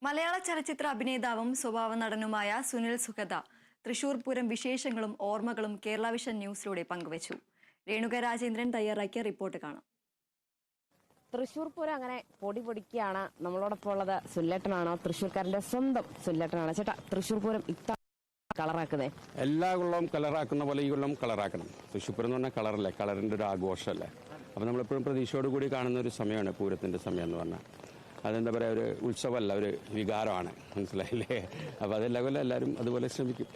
മലയാള ചലച്ചിത്ര അഭിനേതാവും സ്വഭാവ നടനുമായ സുനിൽ സുഗത തൃശൂർ പൂരം വിശേഷങ്ങളും ഓർമ്മകളും കേരള വിഷൻ ന്യൂസിലൂടെ പങ്കുവച്ചു. രേണുക രാജേന്ദ്രൻ തയ്യാറാക്കിയ റിപ്പോർട്ട് കാണാം. തൃശൂർ പൂരം അങ്ങനെ പൊടി പൊടിക്കുകയാണ്. നമ്മളോടൊപ്പം ഉള്ളത് സുല്ലേട്ടനാണോ? തൃശൂർക്കാരന്റെ സ്വന്തം സുല്ലേട്ടനാണ്. ചേട്ടാ, തൃശൂർ പൂരം ഇത്ത കളറാക്കുന്നേ? എല്ലാ കൊല്ലവും കളറാക്കുന്ന പോലെ ഈ കൊല്ലം കളറാക്കണം. തൃശ്ശൂർ പൂരം എന്ന് പറഞ്ഞാൽ കളറല്ലേ, കളറിന്റെ ഒരു ആഘോഷമല്ലേ. അപ്പം നമ്മളെപ്പോഴും പ്രതീക്ഷയോട് കൂടി കാണുന്ന ഒരു സമയമാണ് പൂരത്തിന്റെ സമയം എന്ന് പറഞ്ഞാൽ. അതെന്താ പറയുക, ഒരു ഉത്സവമല്ല, ഒരു വികാരമാണ്. മനസ്സിലായില്ലേ? അപ്പം അതെല്ലാ കൊല്ലം എല്ലാവരും അതുപോലെ ശ്രമിക്കും.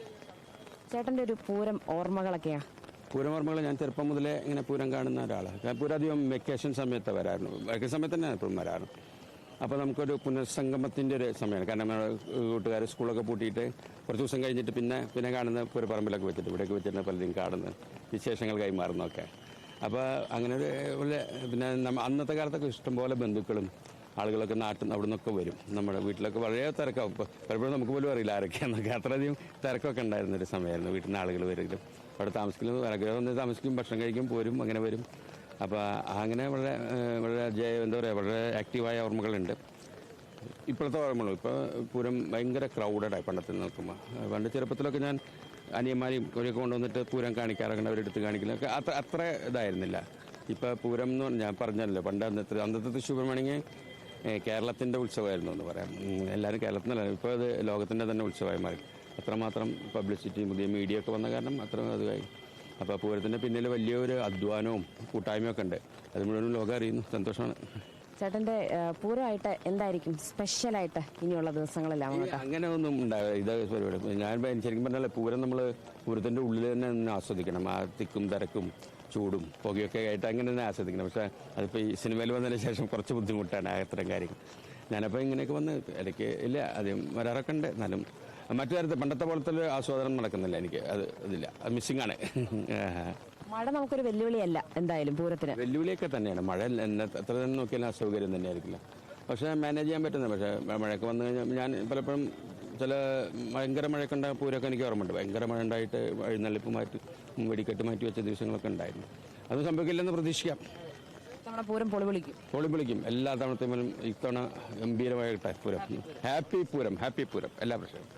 ചേട്ടന്റെ ഒരു പൂരം ഓർമ്മകളൊക്കെയാ? പൂരം ഓർമ്മകൾ, ഞാൻ ചെറുപ്പം മുതലേ ഇങ്ങനെ പൂരം കാണുന്ന ഒരാളാണ്. പൂരം അധികം വെക്കേഷൻ സമയത്ത് വരാറുണ്ട്. വെക്കേഷൻ സമയത്ത് തന്നെ എപ്പോഴും വരാറുണ്ട്. അപ്പോൾ നമുക്കൊരു പുനഃസംഗമത്തിൻ്റെ ഒരു സമയമാണ്. കാരണം കൂട്ടുകാർ സ്കൂളൊക്കെ പൂട്ടിയിട്ട് കുറച്ച് ദിവസം കഴിഞ്ഞിട്ട് പിന്നെ കാണുന്ന പൂരപ്പറമ്പിലൊക്കെ വെച്ചിട്ട് ഇവിടെയൊക്കെ വെച്ചിട്ട് പലരും കാണുന്ന വിശേഷങ്ങൾ കൈമാറുന്നതൊക്കെ. അപ്പോൾ അങ്ങനെ ഒരു പിന്നെ അന്നത്തെ കാലത്തൊക്കെ ഇഷ്ടംപോലെ ബന്ധുക്കളും ആളുകളൊക്കെ നാട്ടിൽ നിന്ന് അവിടെ നിന്നൊക്കെ വരും. നമ്മുടെ വീട്ടിലൊക്കെ വളരെ തിരക്കാവും. പലപ്പോഴും നമുക്ക് പോലും അറിയില്ല ആരൊക്കെയാണെന്നൊക്കെ. അത്രയധികം തിരക്കൊക്കെ ഉണ്ടായിരുന്നൊരു സമയമായിരുന്നു. വീട്ടിൽ നിന്ന് ആളുകൾ വരും, അവിടെ താമസിക്കുന്നത്, ആഗ്രഹം വന്ന് താമസിക്കും, ഭക്ഷണം കഴിക്കും, പോരും, അങ്ങനെ വരും. അപ്പോൾ അങ്ങനെ വളരെ എന്താ പറയുക, വളരെ ആക്റ്റീവായ ഓർമ്മകളുണ്ട്. ഇപ്പോഴത്തെ ഓർമ്മകളും ഇപ്പോൾ പൂരം ഭയങ്കര ക്രൗഡഡായി പണ്ടത്തിൽ നിൽക്കുമ്പോൾ. പണ്ട് ചെറുപ്പത്തിലൊക്കെ ഞാൻ അനിയന്മാരെയും ഒരൊക്കെ കൊണ്ടുവന്നിട്ട് പൂരം കാണിക്കാറൊക്കെ അവരെടുത്ത് കാണിക്കലൊക്കെ അത്ര ഇതായിരുന്നില്ല. ഇപ്പോൾ പൂരം എന്ന് ഞാൻ പറഞ്ഞല്ലോ, പണ്ട് അന്നത്തെ തൃശ്ശൂർ പൂരമാണെങ്കിൽ കേരളത്തിൻ്റെ ഉത്സവമായിരുന്നു എന്ന് പറയാം. എല്ലാവരും കേരളത്തിനല്ല, ഇപ്പോൾ അത് ലോകത്തിൻ്റെ തന്നെ ഉത്സവമായി മാറി. അത്രമാത്രം പബ്ലിസിറ്റി പുതിയ മീഡിയ ഒക്കെ വന്ന കാരണം അത്ര അതുമായി. അപ്പോൾ പൂരത്തിൻ്റെ പിന്നിൽ വലിയൊരു അധ്വാനവും കൂട്ടായ്മയൊക്കെ ഉണ്ട്. അത് മുഴുവനും ലോകം അറിയുന്നു. സന്തോഷമാണ്. ചേട്ടന്റെ പൂരമായിട്ട് എന്തായിരിക്കും സ്പെഷ്യലായിട്ട് ഇനിയുള്ള ദിവസങ്ങളെല്ലാം? അങ്ങനെ ഒന്നും ഉണ്ടാവില്ല. ഇത് പരിപാടി ഞാൻ ശരിക്കും പറഞ്ഞാൽ പൂരം നമ്മൾ പൂരത്തിൻ്റെ ഉള്ളിൽ തന്നെ ആസ്വദിക്കണം. ആ തിക്കും തിരക്കും ചൂടും പുകയൊക്കെ ആയിട്ട് അങ്ങനെ തന്നെ ആസ്വദിക്കണം. പക്ഷേ അതിപ്പോൾ ഈ സിനിമയിൽ വന്നതിന് ശേഷം കുറച്ച് ബുദ്ധിമുട്ടാണ് അത്തരം കാര്യങ്ങൾ. ഞാനപ്പോൾ ഇങ്ങനെയൊക്കെ വന്ന് ഇടയ്ക്ക് ഇല്ല ആദ്യം വരാറൊക്കെ ഉണ്ട്. എന്നാലും മറ്റു തരത്തിൽ പണ്ടത്തെ പോലത്തെ ഒരു ആസ്വാദനം നടക്കുന്നില്ല. എനിക്ക് അതില്ല, അത് മിസ്സിംഗ് ആണ്. മഴ നമുക്കൊരു വെല്ലുവിളിയല്ല എന്തായാലും പൂരത്തിന്? വെല്ലുവിളിയൊക്കെ തന്നെയാണ്. മഴ എത്ര തന്നെ നോക്കിയാലും അസൗകര്യം തന്നെയായിരിക്കില്ല. പക്ഷേ മാനേജ് ചെയ്യാൻ പറ്റുന്നത്. പക്ഷേ മഴയൊക്കെ വന്നു കഴിഞ്ഞാൽ ഞാൻ പലപ്പോഴും ചില ഭയങ്കര മഴയൊക്കെ ഉണ്ടായ പൂരമൊക്കെ എനിക്ക് ഓർമ്മയുണ്ട്. ഭയങ്കര മഴ ഉണ്ടായിട്ട് എഴുന്നള്ളിപ്പ് മാറ്റി വെടിക്കെട്ട് മാറ്റി വെച്ച ദിവസങ്ങളൊക്കെ ഉണ്ടായിരുന്നു. അത് സംഭവിക്കില്ലെന്ന് പ്രതീക്ഷിക്കാം. നമ്മുടെ പൂരം പൊളിപ്പൊളിക്കും എല്ലാ തവണത്തെയും ഇത്തവണ ഗംഭീരമായിട്ടെ പൂരം. ഹാപ്പി പൂരം എല്ലാ പ്രശ്നവും.